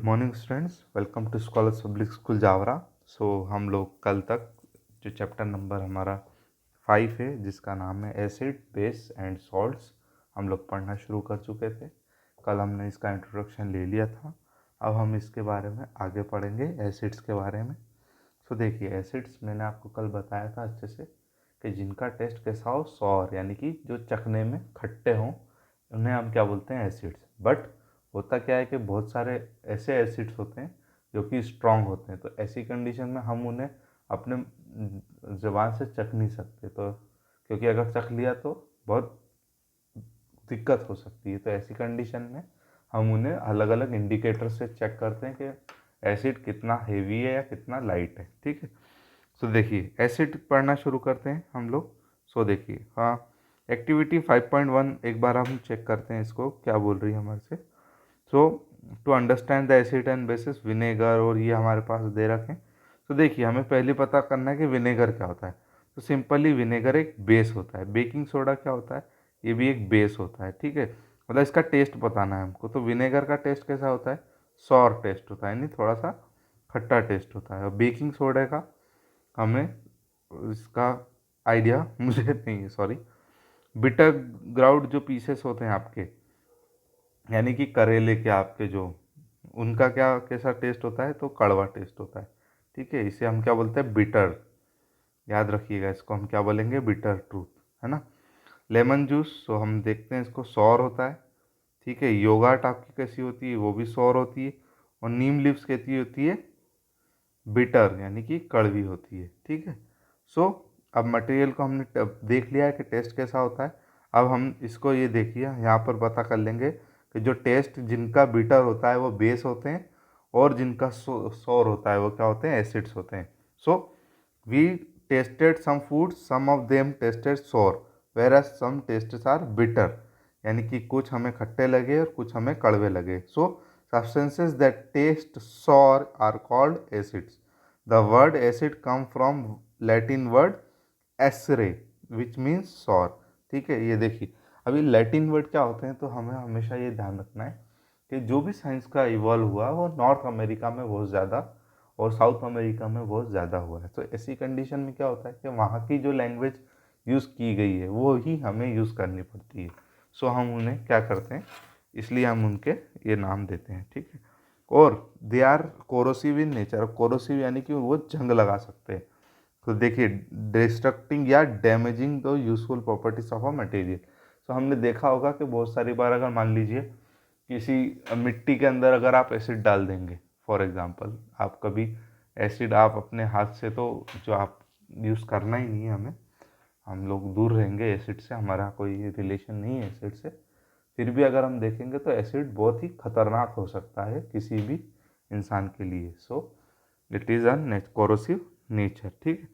Morning students, welcome to Scholars Public School Jaora. हम लोग कल तक जो चैप्टर नंबर हमारा 5 है जिसका नाम है एसिड बेस एंड सॉल्ट्स, हम लोग पढ़ना शुरू कर चुके थे। कल हमने इसका इंट्रोडक्शन ले लिया था। अब हम इसके बारे में आगे पढ़ेंगे, एसिड्स के बारे में। देखिए, एसिड्स मैंने आपको कल बताया था अच्छे से कि जिनका टेस्ट कैसा हो, सॉर यानी कि जो चखने में खट्टे हों, उन्हें हम क्या बोलते हैं, एसिड्स। बट होता क्या है कि बहुत सारे ऐसे एसिड्स होते हैं जो कि स्ट्रॉन्ग होते हैं, तो ऐसी कंडीशन में हम उन्हें अपने ज़बान से चख नहीं सकते, तो क्योंकि अगर चख लिया तो बहुत दिक्कत हो सकती है। तो ऐसी कंडीशन में हम उन्हें अलग अलग इंडिकेटर से चेक करते हैं कि एसिड कितना हेवी है या कितना लाइट है। ठीक है, देखिए एसिड पढ़ना शुरू करते हैं हम लोग। देखिए, हाँ, एक्टिविटी 5.1 एक बार हम चेक करते हैं इसको क्या बोल रही है हमारे से। To understand the acid and bases vinegar, और ये हमारे पास दे रखे हैं। देखिए, हमें पहले पता करना है कि विनेगर क्या होता है। सिंपली विनेगर एक बेस होता है। बेकिंग सोडा क्या होता है, ये भी एक बेस होता है। ठीक है, मतलब इसका टेस्ट बताना है हमको। तो विनेगर का टेस्ट कैसा होता है, सॉर टेस्ट होता है, यानी थोड़ा सा खट्टा टेस्ट होता है। और बेकिंग सोडा का हमें इसका आइडिया मुझे नहीं है, सॉरी। बिटर ग्राउंड जो पीसेस होते हैं आपके, यानी कि करेले के आपके जो, उनका क्या कैसा टेस्ट होता है, तो कड़वा टेस्ट होता है। ठीक है, इसे हम क्या बोलते हैं, बिटर। याद रखिएगा, इसको हम क्या बोलेंगे, बिटर ट्रूथ, है ना। लेमन जूस, तो हम देखते हैं इसको सॉर होता है। ठीक है, योगर्ट आपकी कैसी होती है, वो भी सॉर होती है। और नीम लिव्स कैसी होती है, बिटर यानी कि कड़वी होती है। ठीक है, अब मटेरियल को हमने देख लिया है कि टेस्ट कैसा होता है। अब हम इसको ये देखिए यहाँ पर पता कर लेंगे कि जो टेस्ट जिनका बिटर होता है वो बेस होते हैं, और जिनका सॉर होता है वो क्या होते हैं, एसिड्स होते हैं। We tasted some food, some of them tasted sour, whereas some tastes are bitter, यानी कि कुछ हमें खट्टे लगे और कुछ हमें कड़वे लगे। Substances that taste sour are called acids. The word acid come from Latin word acere, which means sour. ठीक है, ये देखिए, अभी लैटिन वर्ड क्या होते हैं, तो हमें हमेशा ये ध्यान रखना है कि जो भी साइंस का इवॉल्व हुआ वो नॉर्थ अमेरिका में बहुत ज़्यादा और साउथ अमेरिका में बहुत ज़्यादा हुआ है। तो ऐसी कंडीशन में क्या होता है कि वहाँ की जो लैंग्वेज यूज़ की गई है वो ही हमें यूज़ करनी पड़ती है। हम उन्हें क्या करते हैं, इसलिए हम उनके ये नाम देते हैं। ठीक है, और they are corrosive in nature. Corrosive यानी कि वो जंग लगा सकते हैं। तो देखिए, डिस्ट्रक्टिंग या damaging the useful properties of a material. हमने देखा होगा कि बहुत सारी बार अगर मान लीजिए किसी मिट्टी के अंदर अगर आप एसिड डाल देंगे, फॉर एग्जांपल, आप कभी एसिड आप अपने हाथ से, तो जो आप यूज़ करना ही नहीं है हमें, हम लोग दूर रहेंगे एसिड से, हमारा कोई रिलेशन नहीं है एसिड से। फिर भी अगर हम देखेंगे तो एसिड बहुत ही खतरनाक हो सकता है किसी भी इंसान के लिए। It is a corrosive nature. ठीक है,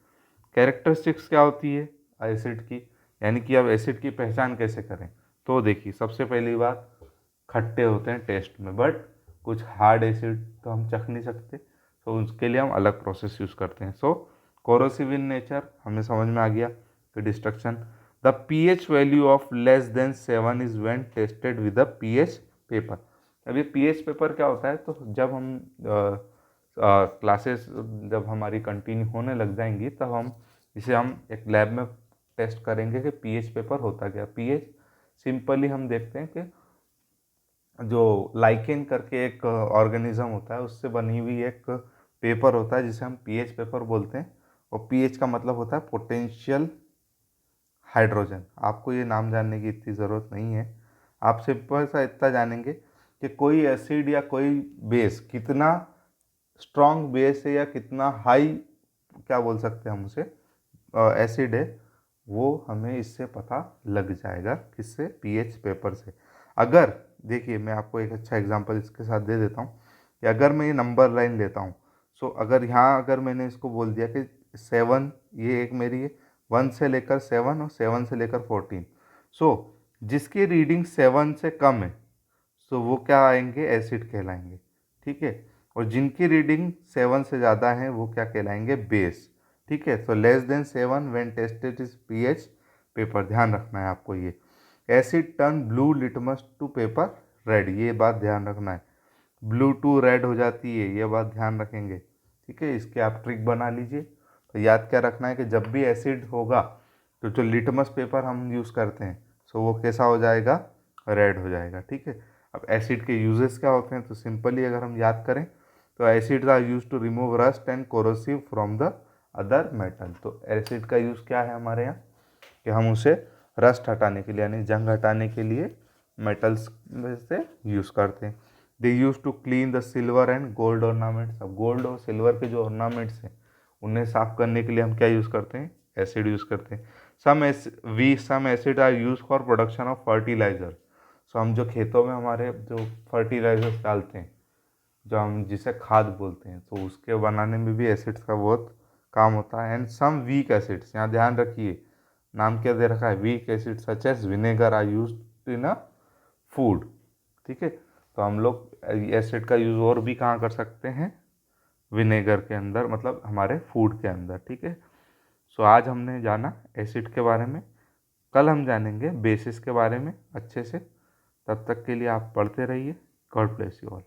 कैरेक्टरिस्टिक्स क्या होती है एसिड की, यानी कि अब एसिड की पहचान कैसे करें। तो देखिए, सबसे पहली बात, खट्टे होते हैं टेस्ट में, बट कुछ हार्ड एसिड तो हम चख नहीं सकते, तो उसके लिए हम अलग प्रोसेस यूज़ करते हैं। कोरोसिव इन नेचर हमें समझ में आ गया कि destruction. The pH value of less than 7 is when tested with the pH paper. अब ये pH पेपर क्या होता है, तो जब हम क्लासेस जब हमारी कंटिन्यू होने लग जाएंगी तब हम इसे हम एक लैब में टेस्ट करेंगे कि pH पेपर होता क्या। pH सिंपली हम देखते हैं कि जो लाइकेन करके एक ऑर्गेनिज्म होता है उससे बनी हुई एक पेपर होता है जिसे हम पीएच पेपर बोलते हैं। और पीएच का मतलब होता है पोटेंशियल हाइड्रोजन। आपको ये नाम जानने की इतनी ज़रूरत नहीं है, आप सिंपल सा इतना जानेंगे कि कोई एसिड या कोई बेस कितना स्ट्रॉन्ग बेस है या कितना हाई, क्या बोल सकते हैं हम उसे, एसिड है, वो हमें इससे पता लग जाएगा। किससे, पीएच पेपर से। अगर देखिए, मैं आपको एक अच्छा एग्जांपल इसके साथ दे देता हूँ कि अगर मैं ये नंबर लाइन लेता हूँ, अगर यहाँ अगर मैंने इसको बोल दिया कि 7, ये एक मेरी है, 1 से लेकर 7 और 7 से लेकर 14, जिसकी रीडिंग 7 से कम है वो क्या आएंगे, एसिड कहलाएंगे। ठीक है, और जिनकी रीडिंग 7 से ज़्यादा है वो क्या कहलाएंगे, बेस। ठीक है, less than 7 when tested is pH paper, ध्यान रखना है आपको ये। Acid turn blue litmus to paper red, ये बात ध्यान रखना है। ब्लू टू रेड हो जाती है, ये बात ध्यान रखेंगे। ठीक है, इसके आप ट्रिक बना लीजिए। तो याद क्या रखना है कि जब भी एसिड होगा तो जो लिटमस पेपर हम यूज़ करते हैं सो वो कैसा हो जाएगा, रेड हो जाएगा। ठीक है, अब एसिड के यूजेस क्या होते हैं, तो सिंपली अगर हम याद करें तो acid are use to remove rust and corrosive from the other metal. तो एसिड का यूज़ क्या है हमारे यहाँ कि हम उसे रस्ट हटाने के लिए यानी जंग हटाने के लिए मेटल्स में से यूज़ करते हैं। They use to clean the silver and gold ornaments. अब गोल्ड और सिल्वर के जो ऑर्नामेंट्स हैं उन्हें साफ करने के लिए हम क्या यूज़ करते हैं, एसिड यूज़ करते हैं। Some acid are use for production of fertiliser. So हम जो खेतों में हमारे जो फर्टिलाइजर्स डालते हैं, जो हम जिसे खाद बोलते हैं, तो उसके बनाने में भी एसिड्स का बहुत काम होता है। एंड सम वीक एसिड्स, यहाँ ध्यान रखिए नाम क्या दे रखा है, weak acid such as vinegar are use in a food. ठीक है, तो हम लोग एसिड का यूज़ और भी कहाँ कर सकते हैं, विनेगर के अंदर, मतलब हमारे फूड के अंदर। ठीक है, सो आज हमने जाना एसिड के बारे में, कल हम जानेंगे बेसिस के बारे में अच्छे से। तब तक के लिए आप पढ़ते रहिए। God bless you all.